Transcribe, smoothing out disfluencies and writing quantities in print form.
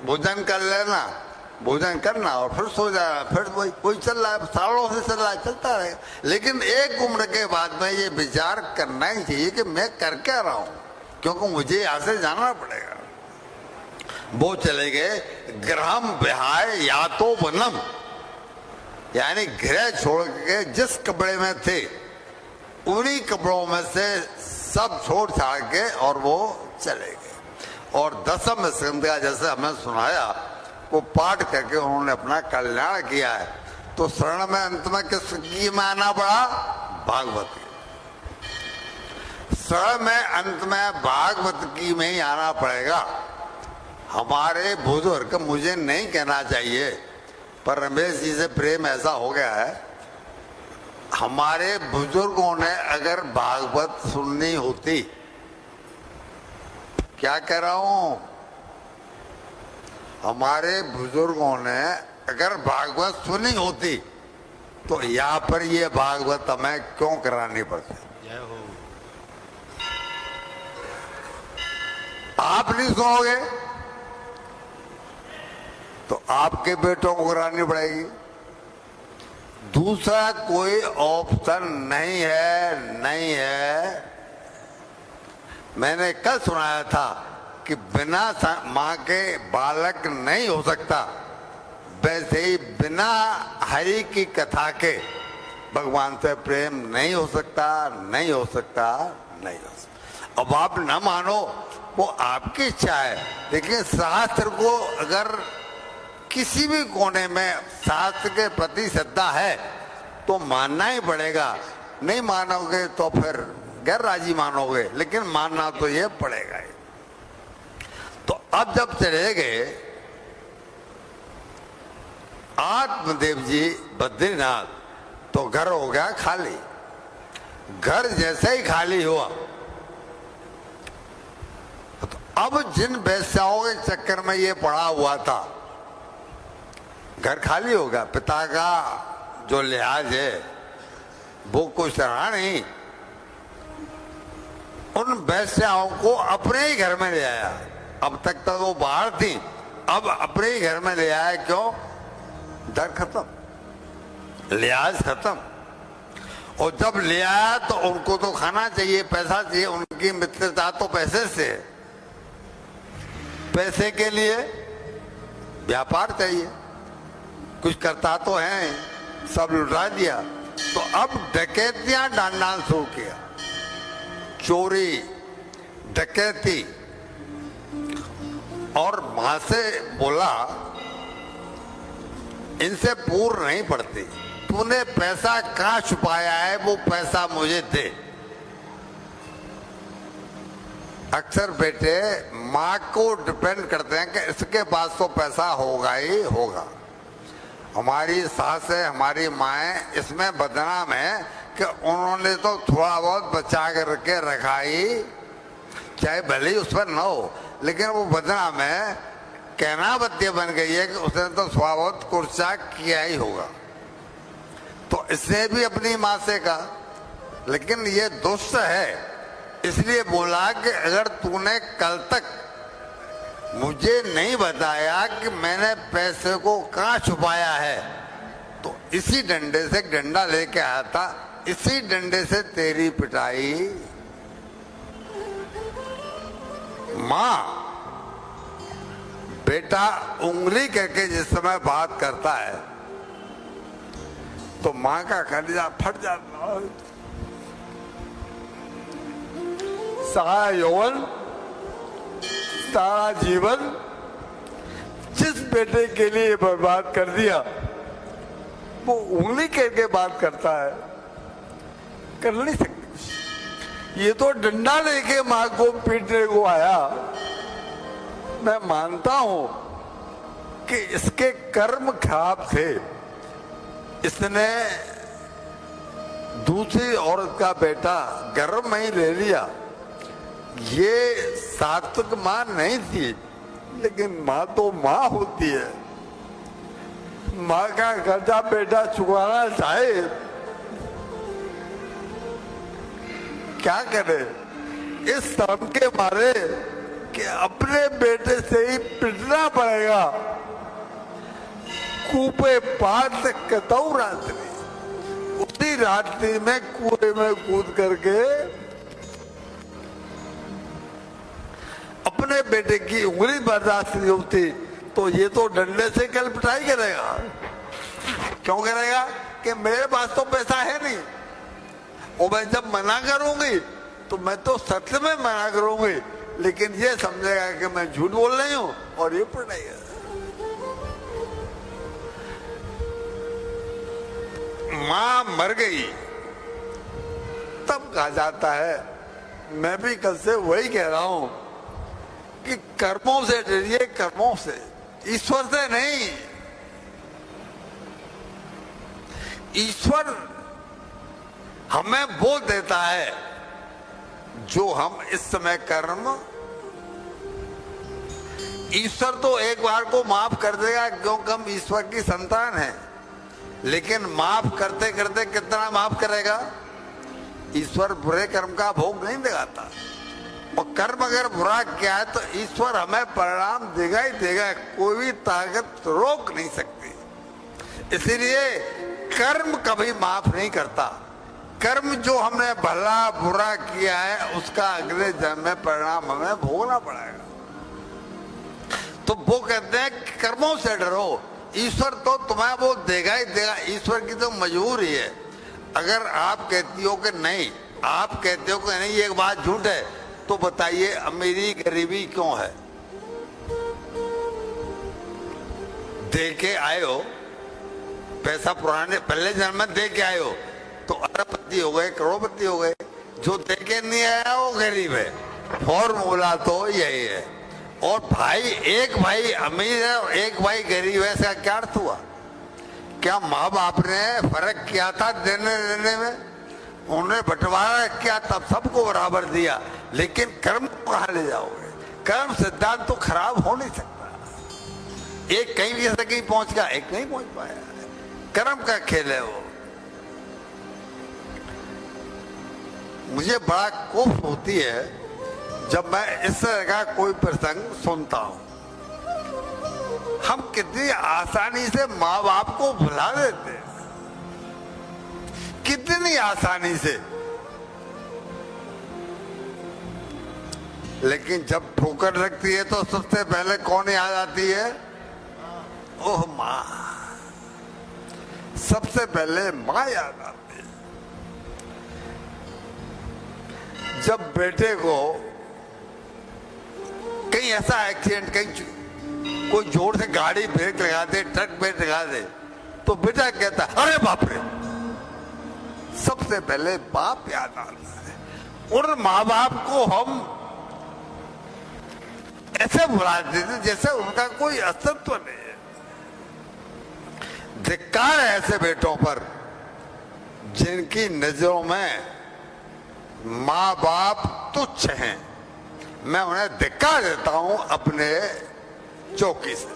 भोजन कर लेना, भोजन करना और फिर सो जाना, फिर वही चल रहा है, सालों से चल रहा है, चलता रहेगा। लेकिन एक उम्र के बाद में ये विचार करना ही चाहिए कि मैं कर क्या रहा हूं, क्योंकि मुझे यहां से जाना पड़ेगा। वो चले गए ग्रहम विहाय या तो वनम, यानी गृह छोड़ के जिस कपड़े में थे उन्हीं कपड़ों में से सब छोड़ छाड़ के और वो चले गए। और दसम स्कंद का जैसे हमें सुनाया वो पाठ करके उन्होंने अपना कल्याण किया है। तो शरण में अंत में किसकी में आना पड़ा? भागवत की। शरण में अंत में भागवत की में ही आना पड़ेगा। हमारे बुजुर्ग, मुझे नहीं कहना चाहिए पर रमेश जी से प्रेम ऐसा हो गया है, हमारे बुजुर्गों ने अगर भागवत सुननी होती, क्या कह रहा हूं, हमारे बुजुर्गों ने अगर भागवत सुनी होती तो यहाँ पर ये भागवत हमें क्यों करानी पड़ती? आप नहीं सुनोगे तो आपके बेटों को करानी पड़ेगी। दूसरा कोई ऑप्शन नहीं है, नहीं है। मैंने कल सुनाया था कि बिना माँ के बालक नहीं हो सकता, वैसे ही बिना हरि की कथा के भगवान से प्रेम नहीं हो सकता, नहीं हो सकता, नहीं हो सकता। अब आप न मानो वो आपकी इच्छा है, लेकिन शास्त्र को अगर किसी भी कोने में शास्त्र के प्रति श्रद्धा है तो मानना ही पड़ेगा। नहीं मानोगे तो फिर गैर राजी मानोगे, लेकिन मानना तो ये पड़ेगा ही। तो अब जब चले गए आत्मदेव जी बद्रीनाथ तो घर हो गया खाली। घर जैसे ही खाली हुआ तो अब जिन वैश्याओं के चक्कर में ये पड़ा हुआ था, घर खाली होगा, पिता का जो लिहाज है वो कुछ रहा नहीं। उन वैश्याओं को अपने ही घर में ले आया। अब तक तो वो बाहर थी, अब अपने ही घर में ले आया। क्यों? डर खत्म, लिहाज खत्म। और जब ले आया तो उनको तो खाना चाहिए, पैसा चाहिए, उनकी मित्रता तो पैसे से, पैसे के लिए व्यापार चाहिए, कुछ करता तो है, सब लुटा दिया। तो अब डकैतियां डालना शुरू किया, चोरी डकैती। और मां से बोला इनसे पूर नहीं पड़ती, तूने पैसा कहां छुपाया है, वो पैसा मुझे दे। अक्सर बेटे माँ को डिपेंड करते हैं कि इसके पास तो पैसा होगा ही होगा। हमारी सास है, हमारी माँ इसमें बदनाम है कि उन्होंने तो थोड़ा बहुत बचा करके रखा ही, चाहे भले ही उस पर न हो, लेकिन वो बदनाम है, कहना बत्ती बन गई है कि उसने तो थोड़ा बहुत कुर्चा किया ही होगा। तो इसने भी अपनी माँ से कहा, लेकिन ये दुष्ट है, इसलिए बोला कि अगर तूने कल तक मुझे नहीं बताया कि मैंने पैसे को कहाँ छुपाया है, तो इसी डंडे से, डंडा लेके आया था, इसी डंडे से तेरी पिटाई। माँ बेटा उंगली करके जिस समय बात करता है तो माँ का कलेजा फट जाता। सारा यौवन, सारा जीवन जिस बेटे के लिए बर्बाद कर दिया, वो उंगली करके बात करता है, कर नहीं सकती। ये तो डंडा लेके माँ को पीटने को आया। मैं मानता हूं कि इसके कर्म खराब थे, इसने दूसरी औरत का बेटा गर्भ में ही ले लिया। ये सात्विक माँ नहीं थी, लेकिन माँ तो माँ होती है। माँ का कर्जा बेटा चुकाना चाहे, क्या करे? इस धर्म के मारे कि अपने बेटे से ही पिटना पड़ेगा। कूपे पार से कतऊ रात्रि, उसी रात्रि में कुएं में कूद करके अपने बेटे की उंगली बर्दाश्त नहीं होती तो ये तो डंडे से कल पिटाई करेगा। क्यों करेगा? कि मेरे पास तो पैसा है नहीं, और मैं जब मना करूंगी तो मैं तो सच में मना करूंगी, लेकिन ये समझेगा कि मैं झूठ बोल रही हूं और ये पिटाएगा। मां मर गई तब कहा जाता है, मैं भी कल से वही कह रहा हूं कि कर्मों से डरिए, कर्मों से, ईश्वर से नहीं। ईश्वर हमें वो देता है जो हम इस समय कर्म, ईश्वर तो एक बार को माफ कर देगा क्योंकि हम ईश्वर की संतान हैं, लेकिन माफ करते करते कितना माफ करेगा? ईश्वर बुरे कर्म का भोग नहीं लगाता, और कर्म अगर बुरा किया है तो ईश्वर हमें परिणाम देगा ही देगा, कोई भी ताकत रोक नहीं सकती। इसलिए कर्म कभी माफ नहीं करता। कर्म जो हमने भला बुरा किया है उसका अगले जन्म में परिणाम हमें भोगना पड़ेगा। तो वो कहते हैं कि कर्मों से डरो, ईश्वर तो तुम्हें वो देगा ही देगा। ईश्वर की तो मजबूरी है। अगर आप कहती हो कि नहीं, आप कहते हो कि नहीं ये बात झूठ है, तो बताइए अमीरी गरीबी क्यों है? दे के आए हो पैसा, पुराने पहले जन्म में दे के आए हो तो अरबपति हो गए, करोड़पति हो गए। जो दे के नहीं आया वो गरीब है। फॉर्मूला तो यही है। और भाई, एक भाई अमीर है और एक भाई गरीब है, इसका क्या अर्थ हुआ? क्या माँ बाप ने फर्क किया था देने लेने में? उन्होंने बंटवारा किया तब सबको बराबर दिया, लेकिन कर्म को कहाँ ले जाओगे? कर्म सिद्धांत तो खराब हो नहीं सकता। एक कहीं भी ऐसा कहीं पहुंच गया, एक नहीं पहुंच पाया। कर्म का खेल है वो। मुझे बड़ा कोफ होती है जब मैं इस तरह का कोई प्रसंग सुनता हूं। हम कितनी आसानी से माँ बाप को भुला देते हैं, कितनी आसानी से। लेकिन जब ठोकर लगती है तो सबसे पहले कौन याद आती है? ओह माँ, सबसे पहले माँ याद आती है। जब बेटे को कहीं ऐसा एक्सीडेंट, कहीं कोई जोर से गाड़ी ब्रेक लगा दे, ट्रक ब्रेक लगा दे, तो बेटा कहता है अरे बाप रे। सबसे पहले बाप याद आता है। और माँ बाप को हम ऐसे भुला देते जैसे उनका कोई अस्तित्व नहीं है। धिक्कार है ऐसे बेटों पर जिनकी नजरों में माँ बाप तुच्छ हैं। मैं उन्हें धिक्कार देता हूं अपने चौकी से।